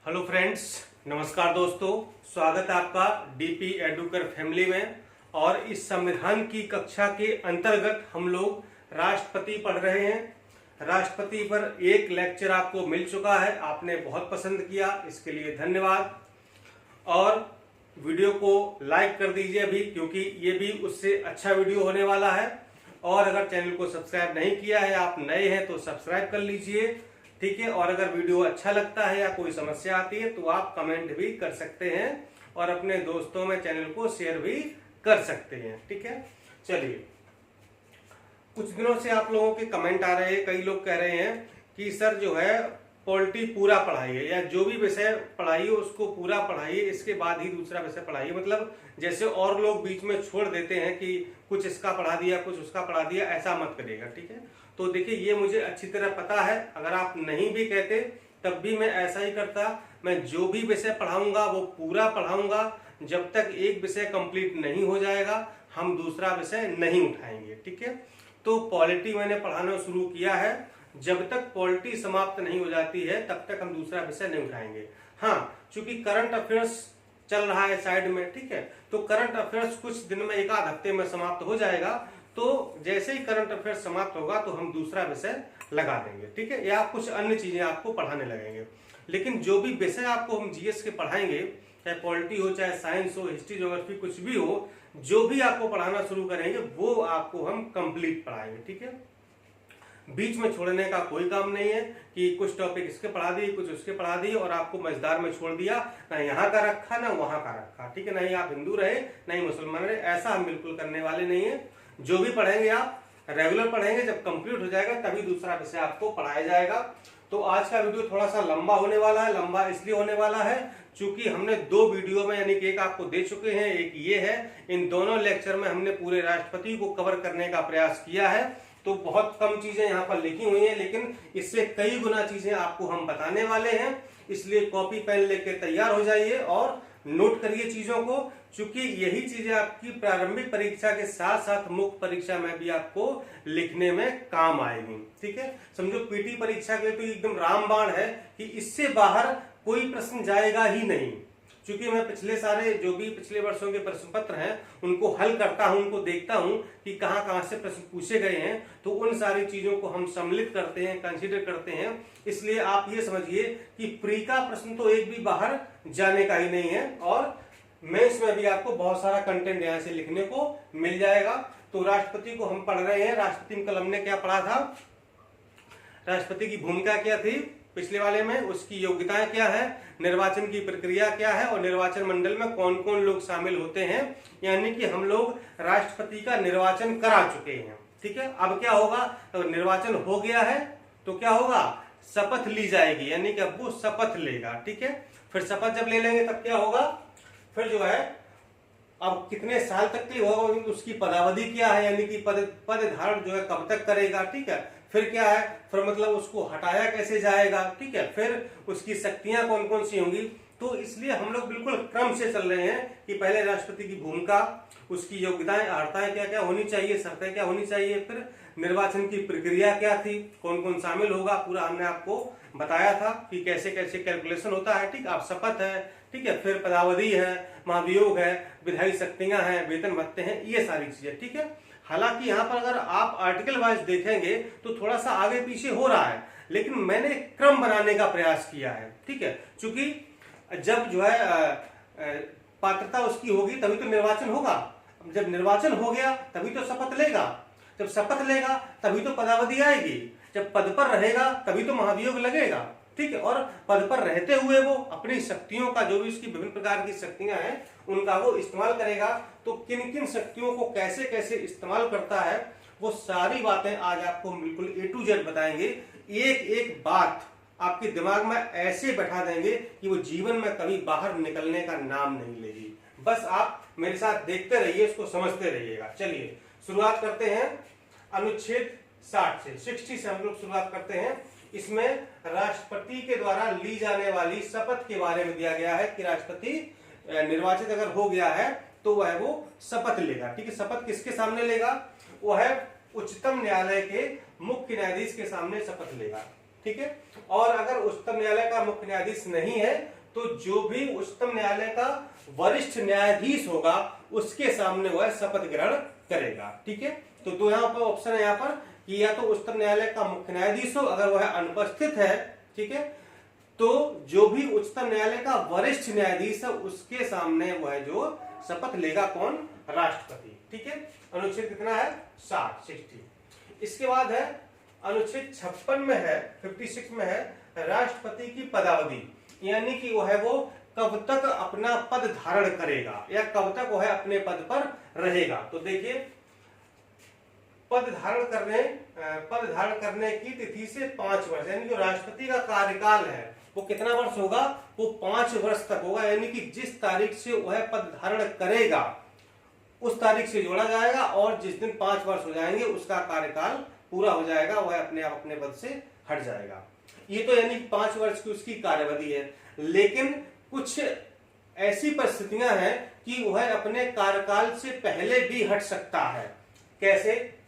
Hello friends, नमस्कार दोस्तों। स्वागत है आपका डीपी एडुकर फैमिली में। और इस संविधान की कक्षा के अंतर्गत हम लोग राष्ट्रपति पढ़ रहे हैं। राष्ट्रपति पर एक लेक्चर आपको मिल चुका है, आपने बहुत पसंद किया, इसके लिए धन्यवाद। और वीडियो को लाइक कर दीजिए अभी, क्योंकि ये भी उससे अच्छा वीडियो होने वाला है। और अगर चैनल को सब्सक्राइब नहीं किया है, आप नए हैं तो सब्सक्राइब कर लीजिए, ठीक है। और अगर वीडियो अच्छा लगता है या कोई समस्या आती है तो आप कमेंट भी कर सकते हैं और अपने दोस्तों में चैनल को शेयर भी कर सकते हैं, ठीक है। चलिए, कुछ दिनों से आप लोगों के कमेंट आ रहे हैं, कई लोग कह रहे हैं कि सर जो है पॉलिटी पूरा पढ़ाइए, या जो भी विषय पढ़ाइए उसको पूरा पढ़ाइए, इसके बाद ही दूसरा विषय पढ़ाइए। मतलब जैसे और लोग बीच में छोड़ देते हैं कि कुछ इसका पढ़ा दिया कुछ उसका पढ़ा दिया, ऐसा मत करिएगा, ठीक है। तो देखिए, ये मुझे अच्छी तरह पता है, अगर आप नहीं भी कहते तब भी मैं ऐसा ही करता। मैं जो भी विषय पढ़ाऊंगा वो पूरा पढ़ाऊंगा। जब तक एक विषय कंप्लीट नहीं हो जाएगा हम दूसरा विषय नहीं उठाएंगे, ठीक है। तो पॉलिटी मैंने पढ़ाना शुरू किया है, जब तक पॉलिटी समाप्त नहीं हो जाती है तब तक हम दूसरा विषय नहीं उठाएंगे। हाँ, चूंकि करंट अफेयर्स चल रहा है साइड में, ठीक है, तो करंट अफेयर्स कुछ दिन में, एक आध हफ्ते में समाप्त हो जाएगा। तो जैसे ही करंट अफेयर्स समाप्त होगा तो हम दूसरा विषय लगा देंगे, ठीक है, या कुछ अन्य चीजें आपको पढ़ाने लगेंगे। लेकिन जो भी विषय आपको हम जीएस के पढ़ाएंगे, चाहे पॉलिटी हो, चाहे साइंस हो, हिस्ट्री, ज्योग्राफी, कुछ भी हो, जो भी आपको पढ़ाना शुरू करेंगे वो आपको हम कंप्लीट पढ़ाएंगे, ठीक है। बीच में छोड़ने का कोई काम नहीं है कि कुछ टॉपिक इसके पढ़ा दिए कुछ उसके पढ़ा दिए और आपको मजेदार में छोड़ दिया, ना यहाँ का रखा ना वहां का रखा, ठीक है। नहीं आप हिंदू रहे नहीं मुसलमान रहे, ऐसा हम बिल्कुल करने वाले नहीं है। जो भी पढ़ेंगे आप रेगुलर पढ़ेंगे, जब कंप्लीट हो जाएगा तभी दूसरा विषय आपको पढ़ाया जाएगा। तो आज का वीडियो थोड़ा सा लंबा होने वाला है। लंबा इसलिए होने वाला है चूंकि हमने दो वीडियो में, यानी कि एक आपको दे चुके हैं, एक ये है। इन दोनों लेक्चर में हमने पूरे राष्ट्रपति को कवर करने का प्रयास किया है। तो बहुत कम चीजें यहाँ पर लिखी हुई हैं, लेकिन इससे कई गुना चीजें आपको हम बताने वाले हैं। इसलिए कॉपी पेन लेके तैयार हो जाइए और नोट करिए चीजों को, क्योंकि यही चीजें आपकी प्रारंभिक परीक्षा के साथ साथ मुख्य परीक्षा में भी आपको लिखने में काम आएगी, ठीक है। समझो पीटी परीक्षा के तो एकदम रामबाण है कि इससे बाहर कोई प्रश्न जाएगा ही नहीं। क्योंकि मैं पिछले सारे जो भी पिछले वर्षों के प्रश्न पत्र हैं उनको हल करता हूं, उनको देखता हूं कि कहां कहां से प्रश्न पूछे गए हैं, तो उन सारी चीजों को हम सम्मिलित करते हैं, कंसीडर करते हैं। इसलिए आप ये समझिए कि प्री का प्रश्न तो एक भी बाहर जाने का ही नहीं है, और मेंस में भी आपको बहुत सारा कंटेंट यहाँ से लिखने को मिल जाएगा। तो राष्ट्रपति को हम पढ़ रहे हैं। राष्ट्रपति में कल हमने क्या पढ़ा था, राष्ट्रपति की भूमिका क्या थी पिछले वाले में, उसकी योग्यताएं क्या है, निर्वाचन की प्रक्रिया क्या है, और निर्वाचन मंडल में कौन कौन लोग शामिल होते हैं। यानी कि हम लोग राष्ट्रपति का निर्वाचन करा चुके हैं, ठीक है। अब क्या होगा, तो निर्वाचन हो गया है तो क्या होगा, शपथ ली जाएगी, यानी कि अब वो शपथ लेगा, ठीक है। फिर शपथ जब ले लेंगे तब क्या होगा, फिर जो है अब कितने साल तक के लिए होगा, उसकी पदावधि क्या है, यानी कि पद धारण जो है कब तक करेगा, ठीक है। फिर क्या है, फिर मतलब उसको हटाया कैसे जाएगा, ठीक है। फिर उसकी शक्तियां कौन कौन सी होंगी। तो इसलिए हम लोग बिल्कुल क्रम से चल रहे हैं कि पहले राष्ट्रपति की भूमिका, उसकी योग्यताएं, अर्हताएं क्या क्या होनी चाहिए, शर्तें क्या होनी चाहिए, फिर निर्वाचन की प्रक्रिया क्या थी, कौन कौन शामिल होगा, पूरा हमने आपको बताया था कि कैसे कैसे कैलकुलेशन होता है, ठीक। आप शपथ है, ठीक है, फिर पदावधि है, महाभियोग है, विधायी शक्तियां हैं, वेतन भत्ते हैं, ये सारी चीजें, ठीक है। हालांकि यहाँ पर अगर आप आर्टिकल वाइज देखेंगे तो थोड़ा सा आगे पीछे हो रहा है, लेकिन मैंने क्रम बनाने का प्रयास किया है, ठीक है। क्योंकि जब जो है पात्रता उसकी होगी तभी तो निर्वाचन होगा, जब निर्वाचन हो गया तभी तो शपथ लेगा, जब शपथ लेगा तभी तो पदावधि आएगी, जब पद पर रहेगा तभी तो महाभियोग लगेगा, ठीक है। और पद पर रहते हुए वो अपनी शक्तियों का, जो भी उसकी विभिन्न प्रकार की शक्तियां हैं उनका वो इस्तेमाल करेगा। तो किन किन शक्तियों को कैसे कैसे इस्तेमाल करता है वो सारी बातें आज आपको बिल्कुल A to Z बताएंगे। एक एक बात आपके दिमाग में ऐसे बैठा देंगे कि वो जीवन में कभी बाहर निकलने का नाम नहीं लेगी। बस आप मेरे साथ देखते रहिए, इसको समझते रहिएगा। चलिए शुरुआत करते हैं अनुच्छेद 60 से हम लोग शुरुआत करते हैं। इसमें राष्ट्रपति के द्वारा ली जाने वाली शपथ के बारे में दिया गया है कि राष्ट्रपति निर्वाचित अगर हो गया है तो वह वो शपथ लेगा, ठीक है। शपथ किसके सामने लेगा, वह उच्चतम न्यायालय के मुख्य न्यायाधीश के सामने शपथ लेगा। ठीक है। और अगर उच्चतम न्यायालय का मुख्य न्यायाधीश नहीं है तो जो भी उच्चतम न्यायालय का वरिष्ठ न्यायाधीश होगा उसके सामने वह शपथ ग्रहण करेगा, ठीक है। तो दो यहाँ पर ऑप्शन है यहाँ पर कि या तो उच्चतम न्यायालय का मुख्य न्यायाधीश हो, अगर वह अनुपस्थित है, ठीक है, तो जो भी उच्चतम न्यायालय का वरिष्ठ न्यायाधीश है उसके सामने वह जो शपथ लेगा, कौन? राष्ट्रपति, ठीक है। अनुच्छेद कितना है? 60। इसके बाद है अनुच्छेद 56 में है, 56 में है राष्ट्रपति की पदावधि, यानी कि वह वो कब तक अपना पद धारण करेगा या कब तक वह अपने पद पर रहेगा। तो देखिए, पद धारण करने की तिथि से 5 वर्ष, यानी जो राष्ट्रपति का कार्यकाल है वो कितना वर्ष होगा? वो 5 वर्ष तक होगा, यानी कि जिस तारीख से वह पद धारण करेगा उस तारीख से जोड़ा जाएगा और जिस दिन 5 वर्ष हो जाएंगे उसका कार्यकाल पूरा हो जाएगा, वह अपने आप अपने पद से हट जाएगा। ये तो यानी 5 वर्ष की उसकी कार्यवधि है। लेकिन कुछ ऐसी परिस्थितियां हैं कि वह अपने कार्यकाल से पहले भी हट सकता है। कैसे?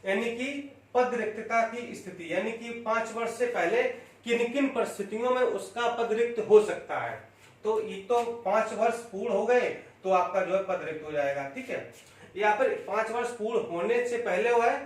यानी कि पद रिक्तता की स्थिति, यानी कि 5 वर्ष से पहले किन किन परिस्थितियों में उसका पद रिक्त हो सकता है। तो ये तो 5 वर्ष पूर्ण हो गए तो आपका जो है पद रिक्त हो जाएगा, ठीक है। या फिर 5 वर्ष पूर्ण होने से पहले वह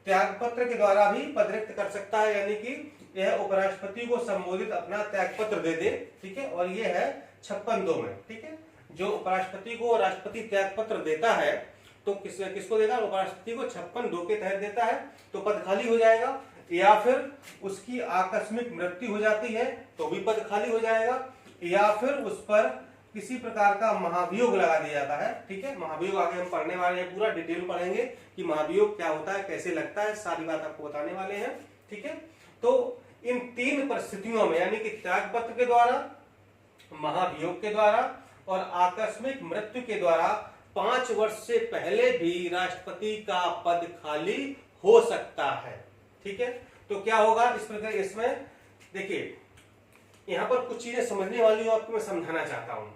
त्यागपत्र के द्वारा भी पद रिक्त कर सकता है, यानी कि यह उपराष्ट्रपति को संबोधित अपना त्यागपत्र दे दे, ठीक है। और ये है 56(2) में, ठीक है। जो उपराष्ट्रपति को राष्ट्रपति त्यागपत्र देता है तो किसको देगा? उपराष्ट्रपति को 56(2) के तहत देता है तो पद खाली हो जाएगा। या फिर उसकी आकस्मिक मृत्यु हो जाती है तो भी पद खाली हो जाएगा। या फिर उस पर किसी प्रकार का महाभियोग लगा दिया जाता है, ठीक है। महाभियोग आगे हम पढ़ने वाले हैं, पूरा डिटेल पढ़ेंगे कि महाभियोग क्या होता है, कैसे लगता है, सारी बात आपको बताने वाले हैं, ठीक है। तो इन 3 परिस्थितियों में, यानी कि त्यागपत्र के द्वारा, महाभियोग के द्वारा और आकस्मिक मृत्यु के द्वारा 5 वर्ष से पहले भी राष्ट्रपति का पद खाली हो सकता है, ठीक है। तो क्या होगा इस प्रकार? इसमें देखिए, यहां पर कुछ चीजें समझने वाली हो, आपको मैं समझाना चाहता हूं।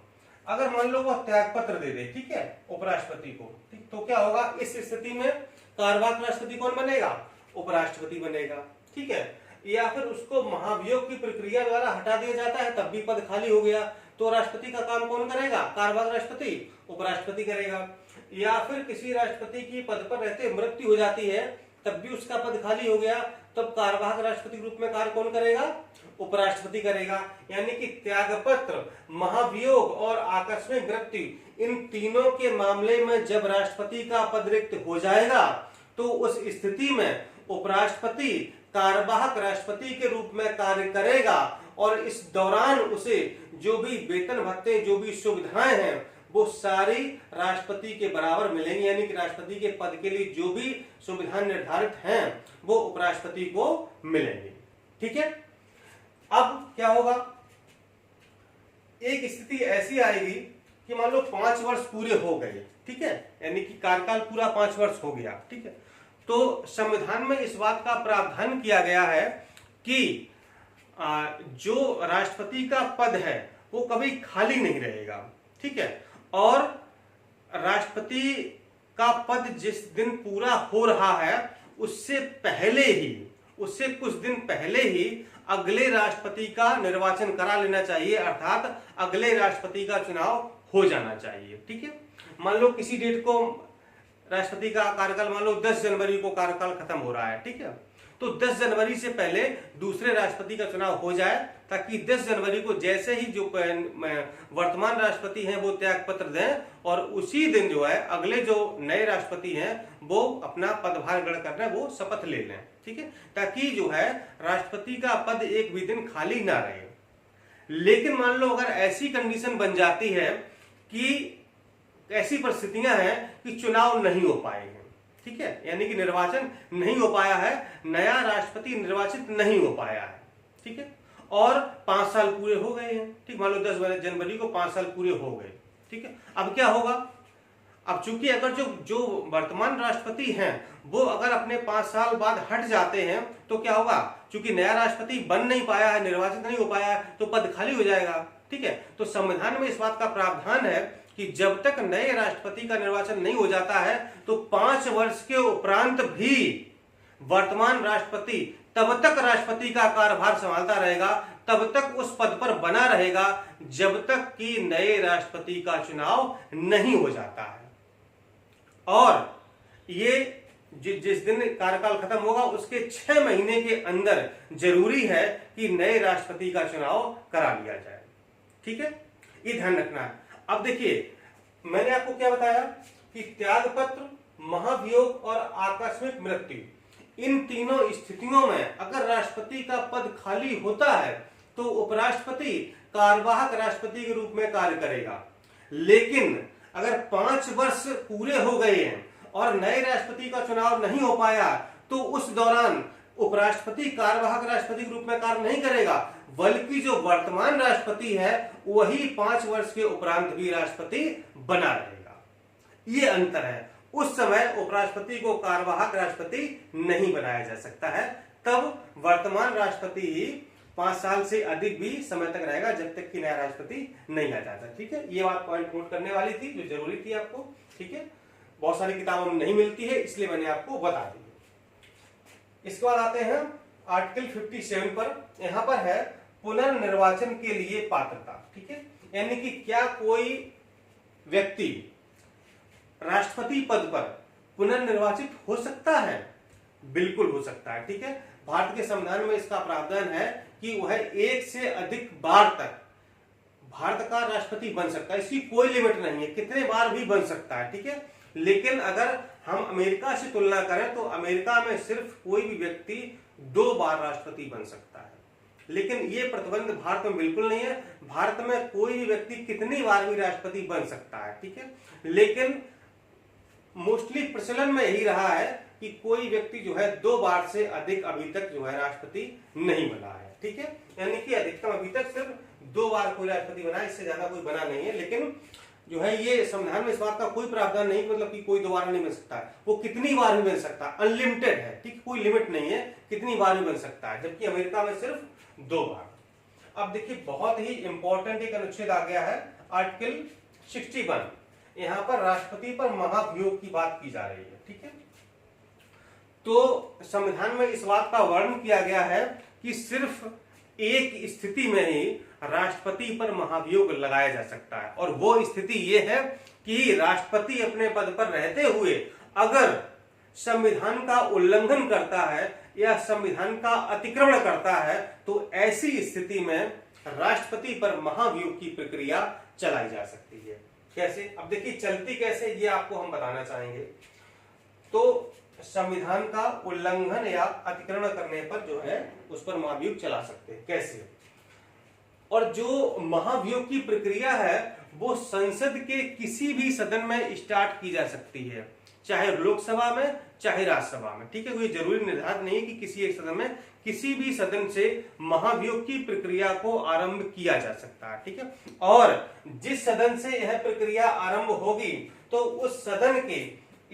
अगर मान लो वह त्यागपत्र दे दे, ठीक है, उपराष्ट्रपति को, ठीक, तो क्या होगा इस स्थिति में? कार्यवाहक राष्ट्रपति कौन बनेगा? उपराष्ट्रपति बनेगा, ठीक है। या फिर उसको महाभियोग की प्रक्रिया द्वारा हटा दिया जाता है तब भी पद खाली हो गया तो राष्ट्रपति का काम कौन करेगा? कार्यवाहक राष्ट्रपति, उपराष्ट्रपति करेगा। या फिर किसी राष्ट्रपति की पद पर रहते मृत्यु हो जाती है तब भी उसका पद खाली हो गया, तब कार्यवाहक राष्ट्रपति के रूप में कार्य कौन करेगा? उपराष्ट्रपति करेगा। यानी कि त्यागपत्र, महाभियोग और आकस्मिक मृत्यु, इन तीनों के मामले में जब राष्ट्रपति का पद रिक्त हो जाएगा तो उस स्थिति में उपराष्ट्रपति कार्यवाहक राष्ट्रपति के रूप में कार्य करेगा और इस दौरान उसे जो भी वेतन भत्ते, जो भी सुविधाएं हैं वो सारी राष्ट्रपति के बराबर मिलेंगी, यानी कि राष्ट्रपति के पद के लिए जो भी सुविधाएं निर्धारित हैं वो उपराष्ट्रपति को मिलेंगी, ठीक है। अब क्या होगा? एक स्थिति ऐसी आएगी कि मान लो 5 वर्ष पूरे हो गए, ठीक है, यानी कि कार्यकाल पूरा 5 वर्ष हो गया, ठीक है। तो संविधान में इस बात का प्रावधान किया गया है कि जो राष्ट्रपति का पद है वो कभी खाली नहीं रहेगा, ठीक है। और राष्ट्रपति का पद जिस दिन पूरा हो रहा है उससे कुछ दिन पहले ही अगले राष्ट्रपति का निर्वाचन करा लेना चाहिए, अर्थात अगले राष्ट्रपति का चुनाव हो जाना चाहिए, ठीक है। मान लो किसी डेट को राष्ट्रपति का कार्यकाल, मान लो 10 जनवरी को कार्यकाल खत्म हो रहा है, ठीक है, तो 10 जनवरी से पहले दूसरे राष्ट्रपति का चुनाव हो जाए ताकि 10 जनवरी को जैसे ही जो वर्तमान राष्ट्रपति हैं वो त्यागपत्र दें और उसी दिन जो है अगले जो नए राष्ट्रपति हैं वो अपना पदभार ग्रहण करना वो शपथ ले लें, ठीक है, ताकि जो है राष्ट्रपति का पद एक भी दिन खाली ना रहे। लेकिन मान लो अगर ऐसी कंडीशन बन जाती है कि ऐसी परिस्थितियां हैं कि चुनाव नहीं हो पाए हैं, ठीक है, यानी कि निर्वाचन नहीं हो पाया है, नया राष्ट्रपति निर्वाचित नहीं हो पाया है, ठीक है, और 5 साल पूरे हो गए हैं, ठीक, मान लो 10 जनवरी को 5 साल पूरे हो गए, ठीक है। अब क्या होगा? अब चूंकि अगर जो वर्तमान राष्ट्रपति हैं वो अगर अपने 5 साल बाद हट जाते हैं तो क्या होगा? चूंकि नया राष्ट्रपति बन नहीं पाया है, निर्वाचित नहीं हो पाया है, तो पद खाली हो जाएगा, ठीक है। तो संविधान में इस बात का प्रावधान है कि जब तक नए राष्ट्रपति का निर्वाचन नहीं हो जाता है तो 5 वर्ष के उपरांत भी वर्तमान राष्ट्रपति तब तक राष्ट्रपति का कार्यभार संभालता रहेगा, तब तक उस पद पर बना रहेगा जब तक कि नए राष्ट्रपति का चुनाव नहीं हो जाता है। और ये जिस दिन कार्यकाल खत्म होगा उसके 6 महीने के अंदर जरूरी है कि नए राष्ट्रपति का चुनाव करा लिया जाए। ठीक है, ये ध्यान रखना है। अब देखिए, मैंने आपको क्या बताया कि त्यागपत्र, महाभियोग और आकस्मिक मृत्यु, इन तीनों स्थितियों में अगर राष्ट्रपति का पद खाली होता है तो उपराष्ट्रपति कार्यवाहक राष्ट्रपति के रूप में कार्य करेगा। लेकिन अगर 5 वर्ष पूरे हो गए हैं और नए राष्ट्रपति का चुनाव नहीं हो पाया तो उस दौरान उपराष्ट्रपति कार्यवाहक राष्ट्रपति के रूप में कार्य नहीं करेगा, बल्कि जो वर्तमान राष्ट्रपति है वही 5 वर्ष के उपरांत भी राष्ट्रपति बना रहेगा। ये अंतर है। उस समय उपराष्ट्रपति को कार्यवाहक राष्ट्रपति नहीं बनाया जा सकता है, तब वर्तमान राष्ट्रपति ही 5 साल से अधिक भी समय तक रहेगा जब तक कि नया राष्ट्रपति नहीं आ जाता। ठीक है, ये बात पॉइंट नोट करने वाली थी जो जरूरी थी आपको। ठीक है, बहुत सारी किताबों में नहीं मिलती है इसलिए मैंने आपको बता दी। इसके बाद आते हैं आर्टिकल 57 पर। यहां पर है पुनर्निर्वाचन के लिए पात्रता। ठीक है, यानी कि क्या कोई व्यक्ति राष्ट्रपति पद पर पुनर्निर्वाचित हो सकता है? बिल्कुल हो सकता है। ठीक है, भारत के संविधान में इसका प्रावधान है कि वह 1 से अधिक बार तक भारत का राष्ट्रपति बन सकता है। इसकी कोई लिमिट नहीं है, कितने बार भी बन सकता है। ठीक है, लेकिन अगर हम अमेरिका से तुलना करें तो अमेरिका में सिर्फ कोई भी व्यक्ति 2 बार राष्ट्रपति बन सकता है, लेकिन ये प्रतिबंध भारत में बिल्कुल नहीं है। भारत में कोई भी व्यक्ति कितनी बार भी राष्ट्रपति बन सकता है। ठीक है, लेकिन मोस्टली प्रचलन में यही रहा है कि कोई व्यक्ति जो है 2 बार से अधिक अभी तक जो है राष्ट्रपति नहीं बना है। ठीक है, यानी कि अधिकतम अभी तक सिर्फ 2 बार कोई राष्ट्रपति बना है, इससे ज्यादा कोई बना नहीं है। लेकिन जो है ये संविधान में इस बात का कोई प्रावधान नहीं, मतलब कि कोई दोबारा नहीं बन सकता है, वो कितनी बार भी बन सकता है, अनलिमिटेड है। ठीक, कोई लिमिट नहीं है, कितनी बार भी बन सकता है, जबकि अमेरिका में सिर्फ 2 बार। अब देखिए, बहुत ही इंपॉर्टेंट एक अनुच्छेद आ गया है, आर्टिकल 61। यहां पर राष्ट्रपति पर महाभियोग की बात की जा रही है। ठीक है, तो संविधान में इस बात का वर्णन किया गया है कि सिर्फ एक स्थिति में ही राष्ट्रपति पर महाभियोग लगाया जा सकता है, और वो स्थिति ये है कि राष्ट्रपति अपने पद पर रहते हुए अगर संविधान का उल्लंघन करता है या संविधान का अतिक्रमण करता है तो ऐसी स्थिति में राष्ट्रपति पर महाभियोग की प्रक्रिया चलाई जा सकती है। कैसे? अब देखिए, चलती कैसे ये आपको हम बताना चाहेंगे। तो संविधान का उल्लंघन या अतिक्रमण करने पर जो है उस पर महाभियोग चला सकते हैं। कैसे? और जो महाभियोग की प्रक्रिया है वो संसद के किसी भी सदन में स्टार्ट की जा सकती है, चाहे लोकसभा में चाहे राज्यसभा में। ठीक है, कोई जरूरी निर्धारित नहीं है कि किसी एक सदन में, किसी भी सदन से महाभियोग की प्रक्रिया को आरंभ किया जा सकता है। ठीक है, और जिस सदन से यह प्रक्रिया आरंभ होगी तो उस सदन के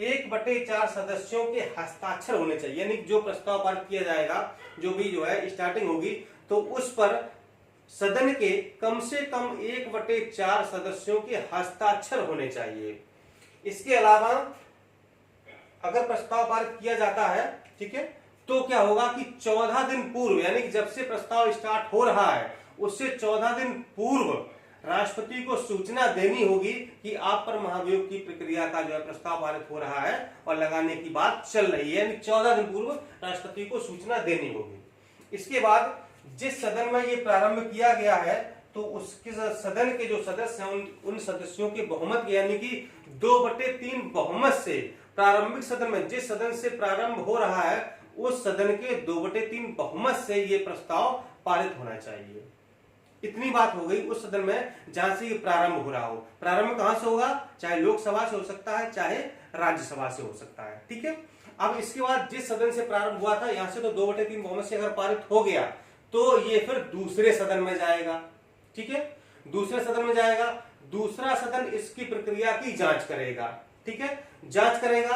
1/4 सदस्यों के हस्ताक्षर होने चाहिए, यानी जो प्रस्ताव पारित किया जाएगा, जो भी जो है स्टार्टिंग होगी, तो उस पर सदन के कम से कम 1/4 सदस्यों के हस्ताक्षर होने चाहिए। इसके अलावा अगर प्रस्ताव पारित किया जाता है, ठीक है, तो क्या होगा कि 14 दिन पूर्व, यानी कि जब से प्रस्ताव स्टार्ट हो रहा है उससे 14 दिन पूर्व राष्ट्रपति को सूचना देनी होगी कि आप पर महाभियोग की प्रक्रिया का जो है प्रस्ताव पारित हो रहा है और लगाने की बात चल रही है, यानी 14 दिन पूर्व राष्ट्रपति को सूचना देनी होगी। इसके बाद जिस सदन में ये प्रारंभ किया गया है तो उसके सदन के जो सदस्य हैं उन सदस्यों के बहुमत, यानी कि 2/3 बहुमत से प्रारंभिक सदन में, जिस सदन से प्रारंभ हो रहा है उस सदन के 2/3 बहुमत से ये प्रस्ताव पारित होना चाहिए। इतनी बात हो गई उस सदन में जहां से ये प्रारंभ हो रहा हो। प्रारंभ कहां से होगा? चाहे लोकसभा से हो सकता है, चाहे राज्यसभा से हो सकता है। ठीक है, अब इसके बाद जिस सदन से प्रारंभ हुआ था यहां से तो 2/3 बहुमत से अगर पारित हो गया तो ये फिर दूसरे सदन में जाएगा। ठीक है, दूसरे सदन में जाएगा, दूसरा सदन इसकी प्रक्रिया की जांच करेगा। ठीक है, जांच करेगा,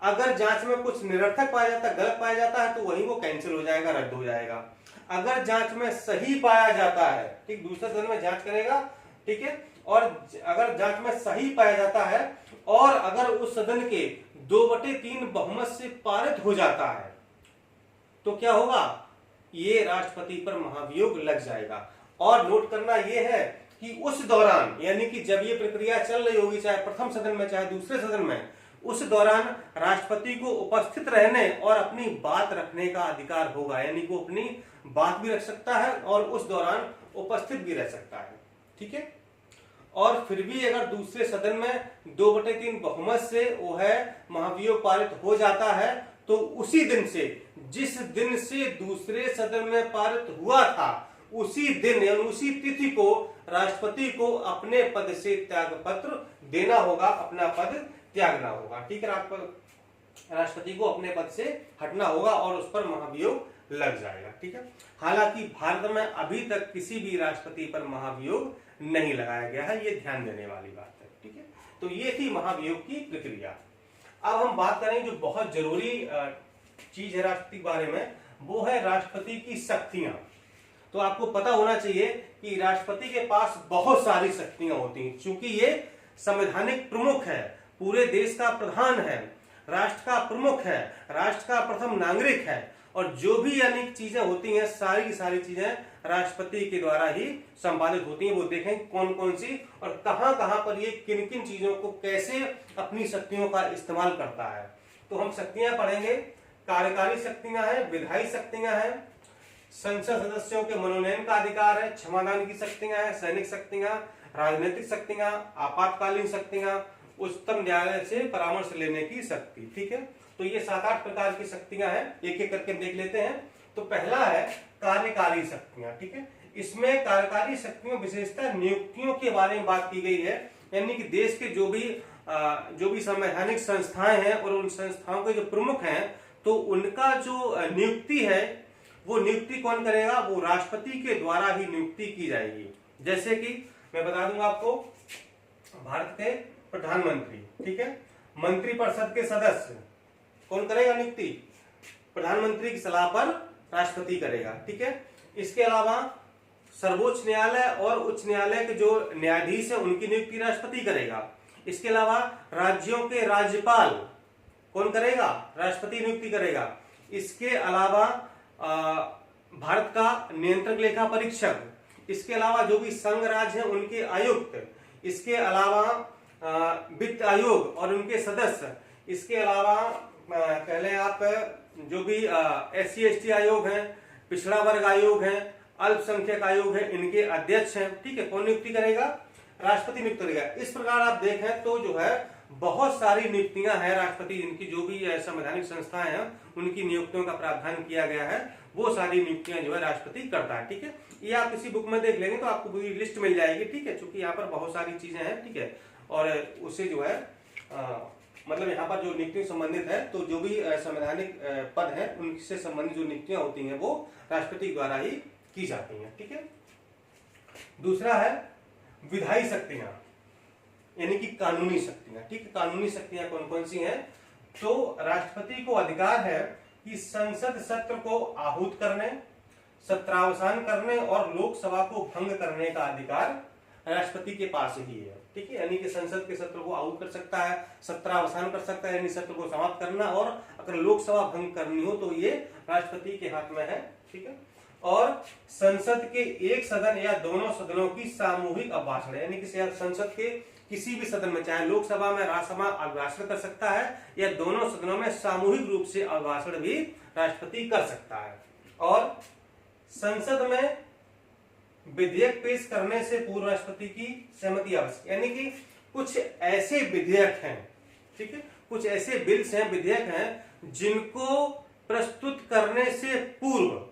अगर जांच में कुछ निरर्थक पाया जाता है, गलत पाया जाता है तो वही वो कैंसिल हो जाएगा, रद्द हो जाएगा। अगर जांच में सही पाया जाता है, ठीक, दूसरे सदन में जांच करेगा, ठीक है, और अगर जांच में सही पाया जाता है और अगर उस सदन के 2/3 बहुमत से पारित हो जाता है तो क्या होगा? ये राष्ट्रपति पर महाभियोग लग जाएगा। और नोट करना यह है कि उस दौरान, यानी कि जब ये प्रक्रिया चल रही होगी, चाहे प्रथम सदन में चाहे दूसरे सदन में, उस दौरान राष्ट्रपति को उपस्थित रहने और अपनी बात रखने का अधिकार होगा, यानी कि वो अपनी बात भी रख सकता है और उस दौरान उपस्थित भी रह सकता है। ठीक है। और फिर भी अगर दूसरे सदन में 2/3 बहुमत से वो है महाभियोग पारित हो जाता है, तो उसी दिन से, जिस दिन से दूसरे सदन में पारित हुआ था, उसी दिन यानी उसी तिथि को राष्ट्रपति को अपने पद से त्याग पत्र देना होगा, अपना पद त्यागना होगा। ठीक है। राष्ट्रपति को अपने पद से हटना होगा और उस पर महाभियोग लग जाएगा। ठीक है। हालांकि भारत में अभी तक किसी भी राष्ट्रपति पर महाभियोग नहीं लगाया गया है, ये ध्यान देने वाली बात है। ठीक है। तो ये थी महाभियोग की प्रक्रिया। अब हम बात करें जो बहुत जरूरी चीज है राष्ट्रपति के बारे में, वो है राष्ट्रपति की शक्तियां। तो आपको पता होना चाहिए कि राष्ट्रपति के पास बहुत सारी शक्तियां होती हैं, क्योंकि ये संवैधानिक प्रमुख है, पूरे देश का प्रधान है, राष्ट्र का प्रमुख है, राष्ट्र का प्रथम नागरिक है, और जो भी अनेक चीजें होती हैं, सारी की सारी चीजें राष्ट्रपति के द्वारा ही संपादित होती हैं। वो देखें कौन कौन सी और कहां कहां पर ये किन किन चीजों को कैसे अपनी शक्तियों का इस्तेमाल करता है। तो हम शक्तियां पढ़ेंगे। कार्यकारी शक्तियां हैं, विधायी शक्तियां हैं, संसद सदस्यों के मनोनयन का अधिकार है, क्षमादान की शक्तियां हैं, सैनिक शक्तियां, राजनीतिक शक्तियां, आपातकालीन शक्तियां, उच्चतम न्यायालय से परामर्श लेने की शक्ति। ठीक है। तो ये 7-8 प्रकार की शक्तियां हैं, एक एक करके देख लेते हैं। तो पहला है कार्यकारी शक्तियां। ठीक है। इसमें कार्यकारी शक्तियों विशेषतः नियुक्तियों के बारे में बात की गई है, यानी कि देश के जो भी संवैधानिक संस्थाएं हैं और उन संस्थाओं के जो प्रमुख हैं, तो उनका जो नियुक्ति है, वो नियुक्ति कौन करेगा? वो राष्ट्रपति के द्वारा ही नियुक्ति की जाएगी। जैसे कि मैं बता दूंगा आपको, भारत के प्रधानमंत्री, ठीक है, मंत्रिपरिषद के सदस्य कौन करेगा नियुक्ति? प्रधानमंत्री की सलाह पर राष्ट्रपति करेगा। ठीक है। इसके अलावा सर्वोच्च न्यायालय और उच्च न्यायालय के जो न्यायाधीश है, उनकी नियुक्ति राष्ट्रपति करेगा। इसके अलावा राज्यों के राज्यपाल कौन करेगा? राष्ट्रपति नियुक्ति करेगा। इसके अलावा भारत का नियंत्रक लेखा परीक्षक, इसके अलावा जो भी संघ राज्य हैं उनके आयुक्त, इसके अलावा वित्त आयोग और उनके सदस्य, इसके अलावा कह लें आप जो भी SC/ST आयोग हैं, पिछड़ा वर्ग आयोग हैं, अल्पसंख्यक आयोग है, इनके अध्यक्ष हैं। ठीक है। कौन नियुक्ति करेगा? राष्ट्रपति नियुक्त करेगा। इस प्रकार आप देखें तो जो है बहुत सारी नियुक्तियां हैं राष्ट्रपति, जिनकी जो भी संवैधानिक संस्थाएं हैं उनकी नियुक्तियों का प्रावधान किया गया है, वो सारी नियुक्तियां जो है राष्ट्रपति करता है। ठीक है। ये आप किसी बुक में देख लेंगे तो आपको पूरी लिस्ट मिल जाएगी। ठीक है। चूंकि यहाँ पर बहुत सारी चीजें हैं। ठीक है। और उससे जो है मतलब यहाँ पर जो नियुक्ति संबंधित है, तो जो भी संवैधानिक पद है उनसे संबंधित जो नियुक्तियां होती हैं वो राष्ट्रपति द्वारा ही की जाती हैं। ठीक है। दूसरा है विधायी शक्तियां, यानी कि कानूनी शक्तियां। ठीक है। कानूनी शक्तियां कौन कौन सी हैं? तो राष्ट्रपति को अधिकार है कि संसद सत्र को आहूत करने, सत्रावसान करने और लोकसभा को भंग करने का अधिकार राष्ट्रपति के पास ही है। ठीक है। यानी कि संसद के सत्र को आहूत कर सकता है, सत्रावसान कर सकता है, यानी सत्र को समाप्त करना, और अगर लोकसभा भंग करनी हो तो ये राष्ट्रपति के हाथ में है। ठीक है। और संसद के एक सदन या दोनों सदनों की सामूहिक अभिभाषण, यानी कि संसद के किसी भी सदन में, चाहे लोकसभा में, राज्यसभा अभिभाषण कर सकता है, या दोनों सदनों में सामूहिक रूप से अभिभाषण भी राष्ट्रपति कर सकता है। और संसद में विधेयक पेश करने से पूर्व राष्ट्रपति की सहमति आवश्यक, यानी कि कुछ ऐसे विधेयक हैं, ठीक है, कुछ ऐसे बिल्स हैं, विधेयक हैं, जिनको प्रस्तुत करने से पूर्व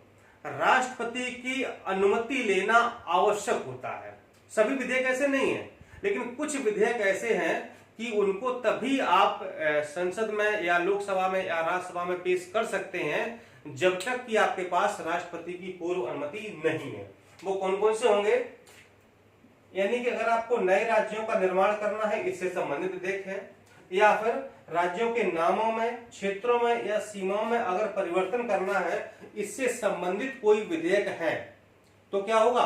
राष्ट्रपति की अनुमति लेना आवश्यक होता है। सभी विधेयक ऐसे नहीं है, लेकिन कुछ विधेयक ऐसे हैं कि उनको तभी आप संसद में या लोकसभा में या राज्यसभा में पेश कर सकते हैं जब तक कि आपके पास राष्ट्रपति की पूर्व अनुमति नहीं है। वो कौन कौन से होंगे? यानी कि अगर आपको नए राज्यों का निर्माण करना है, इससे संबंधित विधेयक है, या फिर राज्यों के नामों में, क्षेत्रों में या सीमाओं में अगर परिवर्तन करना है, इससे संबंधित कोई विधेयक है, तो क्या होगा?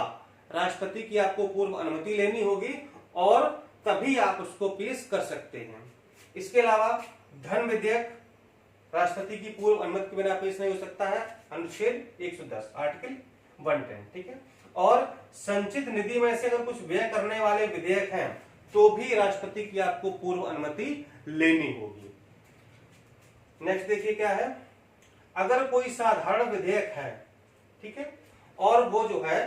राष्ट्रपति की आपको पूर्व अनुमति लेनी होगी और तभी आप उसको पेश कर सकते हैं। इसके अलावा धन विधेयक, राष्ट्रपति की पूर्व अनुमति के बिना पेश नहीं हो सकता है, अनुच्छेद 110 आर्टिकल 110, ठीक है। और संचित निधि में से अगर कुछ व्यय करने वाले विधेयक हैं तो भी राष्ट्रपति की आपको पूर्व अनुमति लेनी होगी। नेक्स्ट देखिए क्या है, अगर कोई साधारण विधेयक है, ठीक है, और वो जो है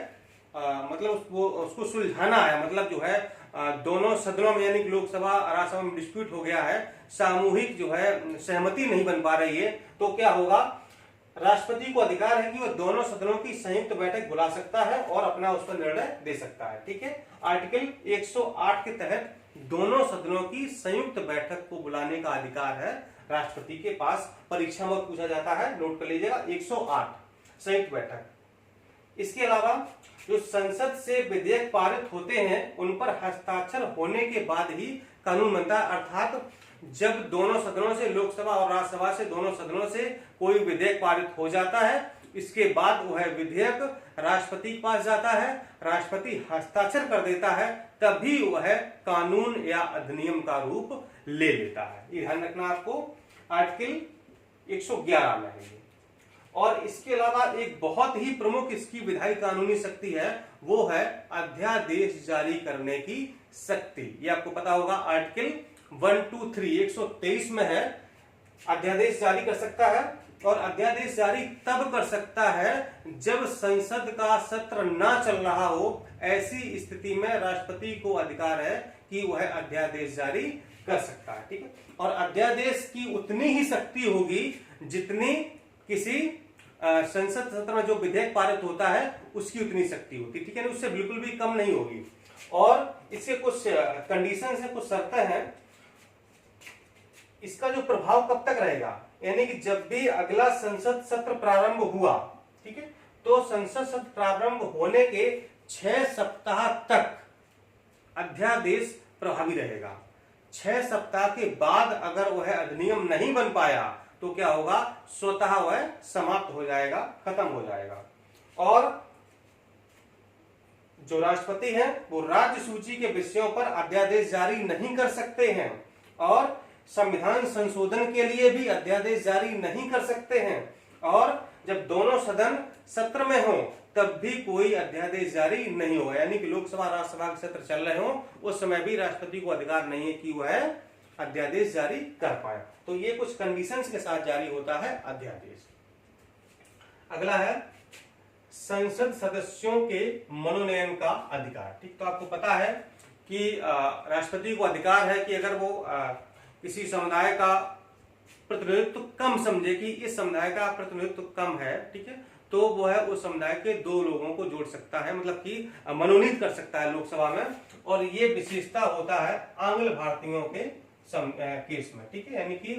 मतलब उसको सुलझाना है, मतलब जो है दोनों सदनों में यानी कि लोकसभा और राज्यसभा में डिस्प्यूट हो गया है, सामूहिक जो है सहमति नहीं बन पा रही है, तो क्या होगा, राष्ट्रपति को अधिकार है कि वह दोनों सदनों की संयुक्त बैठक बुला सकता है और अपना उस पर निर्णय दे सकता है, ठीक है। आर्टिकल 108 के तहत दोनों सदनों की संयुक्त बैठक को बुलाने का अधिकार है राष्ट्रपति के पास। परीक्षा में पूछा जाता है, नोट कर लीजिएगा, 108 संयुक्त बैठक। इसके अलावा जो संसद से विधेयक पारित होते हैं उन पर हस्ताक्षर होने के बाद ही कानून बनता है, अर्थात जब दोनों सदनों से, लोकसभा और राज्यसभा से, दोनों सदनों से कोई विधेयक पारित हो जाता है, इसके बाद वह विधेयक राष्ट्रपति के पास जाता है, राष्ट्रपति हस्ताक्षर कर देता है, तभी वह कानून या अधिनियम का रूप ले लेता है। ये ध्यान रखना आपको, आर्टिकल 111 में है। और इसके अलावा एक बहुत ही प्रमुख इसकी विधायी कानूनी शक्ति है, वो है अध्यादेश जारी करने की शक्ति। ये आपको पता होगा, आर्टिकल 123 123 में है, अध्यादेश जारी कर सकता है। और अध्यादेश जारी तब कर सकता है जब संसद का सत्र ना चल रहा हो, ऐसी स्थिति में राष्ट्रपति को अधिकार है कि वह अध्यादेश जारी कर सकता है, ठीक है। और अध्यादेश की उतनी ही शक्ति होगी जितनी किसी संसद सत्र में जो विधेयक पारित होता है उसकी उतनी शक्ति होती है, ठीक है, उससे बिल्कुल भी कम नहीं होगी। और इसके कुछ कंडीशंस हैं, कुछ शर्तें हैं। इसका जो प्रभाव कब तक रहेगा, यानी कि जब भी अगला संसद सत्र प्रारंभ हुआ, ठीक है, तो संसद सत्र प्रारंभ होने के 6 सप्ताह तक अध्यादेश प्रभावी रहेगा। 6 सप्ताह के बाद अगर वह अधिनियम नहीं बन पाया तो क्या होगा, स्वतः वह समाप्त हो जाएगा, खत्म हो जाएगा। और जो राष्ट्रपति हैं वो राज्य सूची के विषयों पर अध्यादेश जारी नहीं कर सकते हैं और संविधान संशोधन के लिए भी अध्यादेश जारी नहीं कर सकते हैं। और जब दोनों सदन सत्र में हो तब भी कोई अध्यादेश जारी नहीं होगा, यानी कि लोकसभा राज्यसभा के सत्र चल रहे हो उस समय भी राष्ट्रपति को अधिकार नहीं है कि वह अध्यादेश जारी कर पाए। तो ये कुछ कंडीशंस के साथ जारी होता है अध्यादेश। अगला है संसद सदस्यों के मनोनयन का अधिकार, ठीक। तो आपको पता है कि राष्ट्रपति को अधिकार है कि अगर वो किसी समुदाय का प्रतिनिधित्व कम समझे कि इस समुदाय का प्रतिनिधित्व कम है, ठीक है, तो वो है उस समुदाय के 2 लोगों को जोड़ सकता है, मतलब कि मनोनीत कर सकता है लोकसभा में। और ये विशेषता होता है आंग्ल भारतीयों के केस में, ठीक है, यानी कि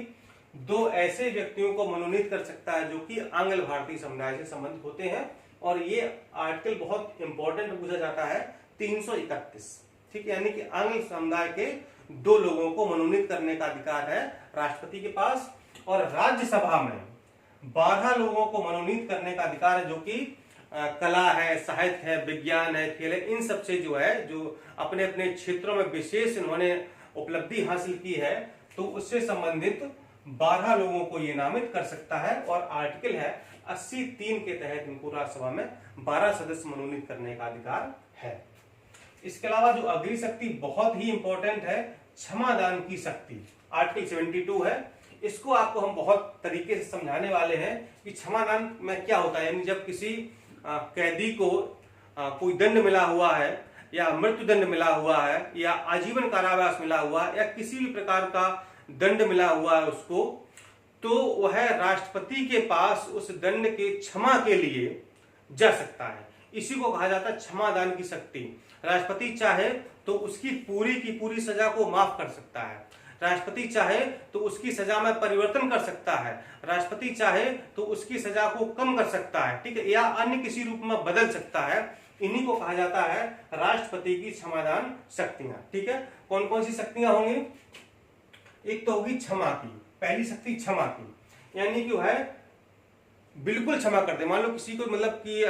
2 ऐसे व्यक्तियों को मनोनीत कर सकता है जो कि आंग्ल भारतीय समुदाय से संबंधित होते हैं। और ये आर्टिकल बहुत इंपॉर्टेंट पूछा जाता है, 331, ठीक है, यानी कि आंग्ल समुदाय के 2 लोगों को मनोनीत करने का अधिकार है राष्ट्रपति के पास। और राज्यसभा में 12 लोगों को मनोनीत करने का अधिकार है, जो कि कला है, साहित्य है, विज्ञान है, खेल है, इन सब से जो है, जो अपने अपने क्षेत्रों में विशेष इन्होंने उपलब्धि हासिल की है, तो उससे संबंधित 12 लोगों को ये नामित कर सकता है। और आर्टिकल है 80(3) के तहत इनको राज्यसभा में 12 सदस्य मनोनीत करने का अधिकार है। इसके अलावा जो अगली शक्ति बहुत ही इंपॉर्टेंट है, क्षमादान की शक्ति, आर्टिकल 72 है। इसको आपको हम बहुत तरीके से समझाने वाले हैं कि क्षमादान में क्या होता है। यानी जब किसी कैदी को कोई दंड मिला हुआ है या मृत्युदंड मिला हुआ है या आजीवन कारावास मिला हुआ है या किसी भी प्रकार का दंड मिला हुआ है उसको, तो वह राष्ट्रपति के पास उस दंड के क्षमा के लिए जा सकता है। इसी को कहा जाता है क्षमादान की शक्ति। राष्ट्रपति चाहे तो उसकी पूरी की पूरी सजा को माफ कर सकता है, राष्ट्रपति चाहे तो उसकी सजा में परिवर्तन कर सकता है, राष्ट्रपति चाहे तो उसकी सजा को कम कर सकता है, ठीक है, या अन्य किसी रूप में बदल सकता है। इन्हीं को कहा जाता है राष्ट्रपति की क्षमादान शक्तियां, ठीक है। कौन कौन सी शक्तियां होंगी, एक तो होगी क्षमा की, पहली शक्ति क्षमा की, यानी कि वह बिल्कुल क्षमा कर दे। मान लो किसी को मतलब कि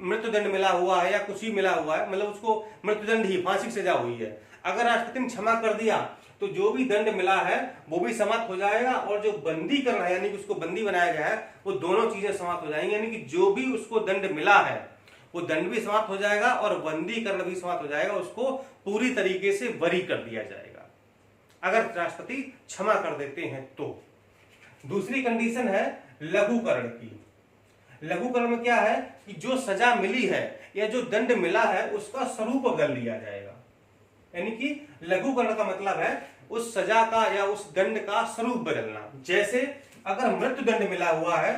मृत्युदंड मिला हुआ है या कुछ ही मिला हुआ है, मतलब उसको मृत्युदंड ही, फांसी की सजा हुई है, अगर राष्ट्रपति ने क्षमा कर दिया तो जो भी दंड मिला है वो भी समाप्त हो जाएगा, और जो बंदी करना है यानी कि उसको बंदी बनाया गया है वो दोनों चीजें समाप्त हो जाएंगी। यानी कि जो भी उसको दंड मिला है वो दंड भी समाप्त हो जाएगा और बंदी करना भी समाप्त हो जाएगा, उसको पूरी तरीके से बरी कर दिया जाएगा अगर राष्ट्रपति क्षमा कर देते हैं तो। दूसरी कंडीशन है लघुकरण की। लघुकरण में क्या है कि जो सजा मिली है या जो दंड मिला है उसका स्वरूप बदल लिया जाएगा। यानी कि लघुकरण का मतलब है उस सजा का या उस दंड का स्वरूप बदलना। जैसे अगर मृत्यु दंड मिला हुआ है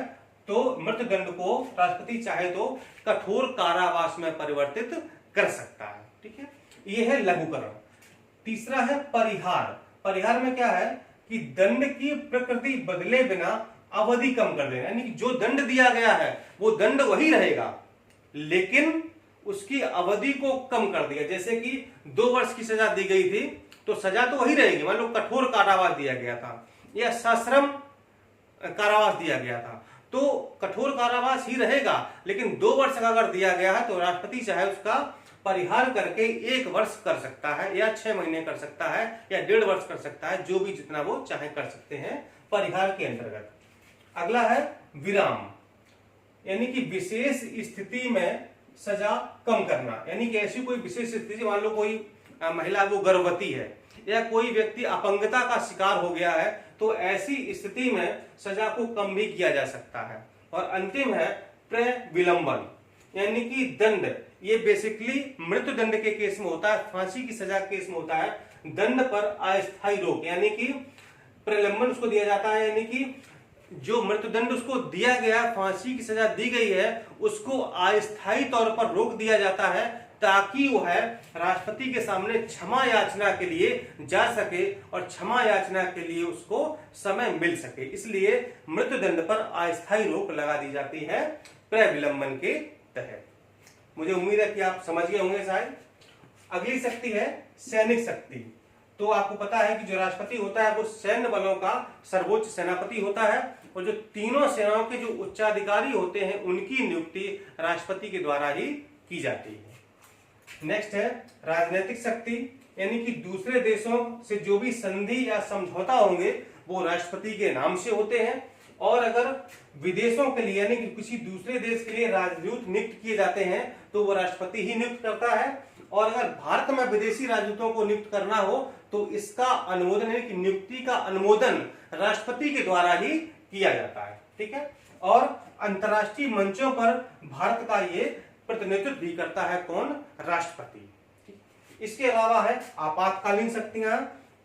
तो मृत्यु दंड को राष्ट्रपति चाहे तो कठोर कारावास में परिवर्तित कर सकता है। ठीक है, यह है लघुकरण। तीसरा है परिहार। परिहार में क्या है कि दंड की प्रकृति बदले बिना अवधि कम कर देना। यानी कि जो दंड दिया गया है वो दंड वही रहेगा लेकिन उसकी अवधि को कम कर दिया। जैसे कि 2 वर्ष की सजा दी गई थी तो सजा तो वही रहेगी, मान लो कठोर कारावास दिया गया था या सश्रम कारावास दिया गया था तो कठोर कारावास ही रहेगा, लेकिन 2 वर्ष का अगर दिया गया है तो राष्ट्रपति चाहे उसका परिहार करके 1 वर्ष कर सकता है या 6 महीने कर सकता है या 1.5 वर्ष कर सकता है, जो भी जितना वो चाहे कर सकते हैं परिहार के अंतर्गत। अगला है विराम, यानी कि विशेष स्थिति में सजा कम करना। यानी कि ऐसी कोई विशेष स्थिति, मान लो कोई महिला वो गर्भवती है या कोई व्यक्ति अपंगता का शिकार हो गया है तो ऐसी स्थिति में सजा को कम भी किया जा सकता है। और अंतिम है प्रविलंबन, यानी कि दंड। ये बेसिकली मृत्यु दंड के केस में होता है, फांसी की सजा के केस में होता है दंड पर अस्थायी रोक, यानी कि प्रलंबन उसको दिया जाता है। यानी कि जो मृत्युदंड उसको दिया गया, फांसी की सजा दी गई है, उसको अस्थायी तौर पर रोक दिया जाता है ताकि वह राष्ट्रपति के सामने क्षमा याचना के लिए जा सके और क्षमा याचना के लिए उसको समय मिल सके। इसलिए मृत्युदंड पर अस्थायी रोक लगा दी जाती है प्रविलंबन के तहत। मुझे उम्मीद है कि आप समझ गए होंगे शायद। अगली शक्ति है सैनिक शक्ति। तो आपको पता है कि जो राष्ट्रपति होता है वो सैन्य बलों का सर्वोच्च सेनापति होता है और जो तीनों सेनाओं के जो उच्चाधिकारी होते हैं उनकी नियुक्ति राष्ट्रपति के द्वारा ही की जाती है। नेक्स्ट है राजनीतिक शक्ति, यानी कि दूसरे देशों से जो भी संधि या समझौता होंगे वो राष्ट्रपति के नाम से होते हैं। और अगर विदेशों के लिए यानी कि किसी दूसरे देश के लिए राजदूत नियुक्त किए जाते हैं तो वो राष्ट्रपति ही नियुक्त करता है। और अगर भारत में विदेशी राजदूतों को नियुक्त करना हो तो इसका अनुमोदन यानी कि नियुक्ति का अनुमोदन राष्ट्रपति के द्वारा ही किया जाता है। ठीक है, और अंतर्राष्ट्रीय मंचों पर भारत का ये प्रतिनिधित्व भी करता है कौन? राष्ट्रपति। इसके अलावा है आपातकालीन शक्तियां।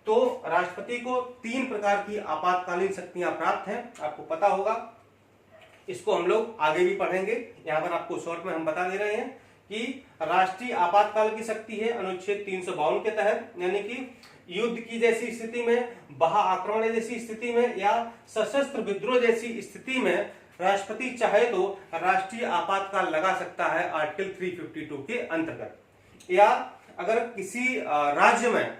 तो राष्ट्रपति को 3 प्रकार की आपातकालीन शक्तियां प्राप्त हैं, आपको पता होगा। इसको हम लोग आगे भी पढ़ेंगे, यहाँ पर आपको शॉर्ट में हम बता दे रहे हैं कि राष्ट्रीय आपातकाल की शक्ति है अनुच्छेद 352 के तहत, यानी कि युद्ध की जैसी स्थिति में, बाह्य आक्रमण जैसी स्थिति में या सशस्त्र विद्रोह जैसी स्थिति में राष्ट्रपति चाहे तो राष्ट्रीय आपातकाल लगा सकता है आर्टिकल 352 के अंतर्गत। या अगर किसी राज्य में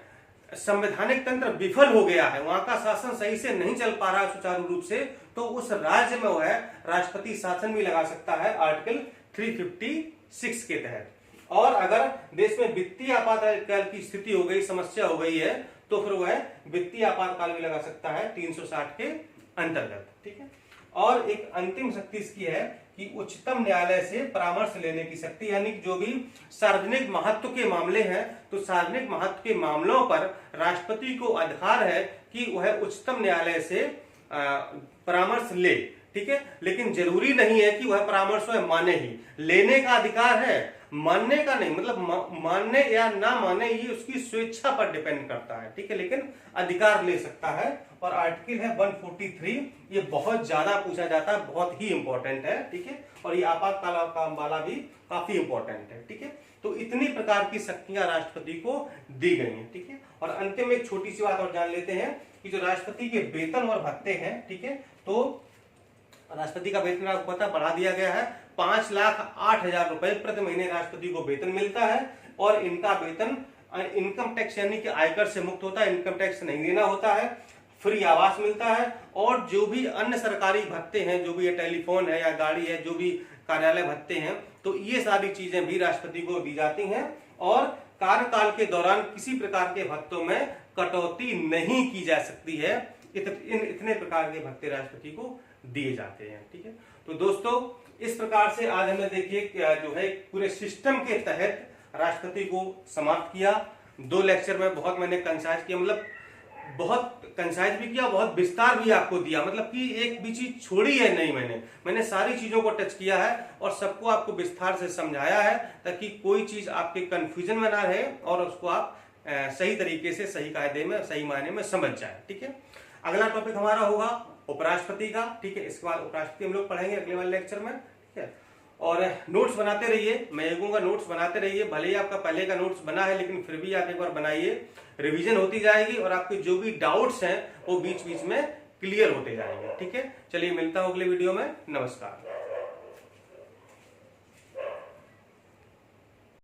संवैधानिक तंत्र विफल हो गया है, वहां का शासन सही से नहीं चल पा रहा है सुचारू रूप से, तो उस राज्य में वह राष्ट्रपति शासन भी लगा सकता है आर्टिकल 356 के तहत। और अगर देश में वित्तीय आपातकाल की स्थिति हो गई, समस्या हो गई है, तो फिर वह वित्तीय आपातकाल भी लगा सकता है 360 के अंतर्गत। ठीक है, और एक अंतिम शक्ति इसकी है कि उच्चतम न्यायालय से परामर्श लेने की शक्ति, यानी जो भी सार्वजनिक महत्व के मामले हैं तो सार्वजनिक महत्व के मामलों पर राष्ट्रपति को अधिकार है कि वह उच्चतम न्यायालय से परामर्श ले। ठीक है, लेकिन जरूरी नहीं है कि वह परामर्श वह माने ही, लेने का अधिकार है, मानने का नहीं। मतलब मानने या ना माने ये उसकी स्वेच्छा पर डिपेंड करता है। ठीक है, लेकिन अधिकार ले सकता है। और आर्टिकल है 143, ये बहुत ज्यादा पूछा जाता है, बहुत ही इंपॉर्टेंट है। ठीक है, और ये आपातकाल वाला भी काफी इंपॉर्टेंट है। ठीक है, तो इतनी प्रकार की शक्तियां राष्ट्रपति को दी गई हैं। ठीक है, और अंतिम में एक छोटी सी बात और जान लेते हैं कि जो राष्ट्रपति के वेतन और भत्ते हैं, ठीक है, तो राष्ट्रपति का वेतन आपको पता बढ़ा दिया गया है, 5,08,000 रुपए प्रति महीने राष्ट्रपति को वेतन मिलता है। और इनका वेतन इनकम टैक्स यानी कि आयकर से मुक्त होता है, इनकम टैक्स नहीं देना होता है, फ्री आवास मिलता है। और जो भी अन्य सरकारी भत्ते हैं, जो भी ये टेलीफोन है या गाड़ी है, जो भी कार्यालय भत्ते हैं, तो ये सारी चीजें भी राष्ट्रपति को दी जाती हैं। और कार्यकाल के दौरान किसी प्रकार के भत्तों में कटौती नहीं की जा सकती है। इतने प्रकार के भत्ते राष्ट्रपति को दिए जाते हैं। ठीक है, तो दोस्तों इस प्रकार से आज हमने देखिए जो है पूरे सिस्टम के तहत राष्ट्रपति को समाप्त किया। 2 लेक्चर में बहुत मैंने कंसाइज किया, मतलब बहुत कंसाइज भी किया, बहुत विस्तार भी आपको दिया, मतलब कि एक भी चीज छोड़ी है नहीं। मैंने सारी चीजों को टच किया है और सबको आपको विस्तार से समझाया है, ताकि कोई चीज आपके कंफ्यूजन में ना रहे और उसको आप सही तरीके से, सही कायदे में, सही मायने में समझ जाए। ठीक है, अगला टॉपिक हमारा होगा उपराष्ट्रपति का। ठीक है, इसके बाद उपराष्ट्रपति हम लोग पढ़ेंगे अगले वाले लेक्चर में। ठीक है, और नोट्स बनाते रहिए, मैं ये कहूंगा नोट्स बनाते रहिए। भले ही आपका पहले का नोट्स बना है, लेकिन फिर भी आप एक बार बनाइए, रिवीजन होती जाएगी और आपके जो भी डाउट्स हैं वो बीच बीच में क्लियर होते जाएंगे। ठीक है, चलिए मिलता हूं अगले वीडियो में। नमस्कार।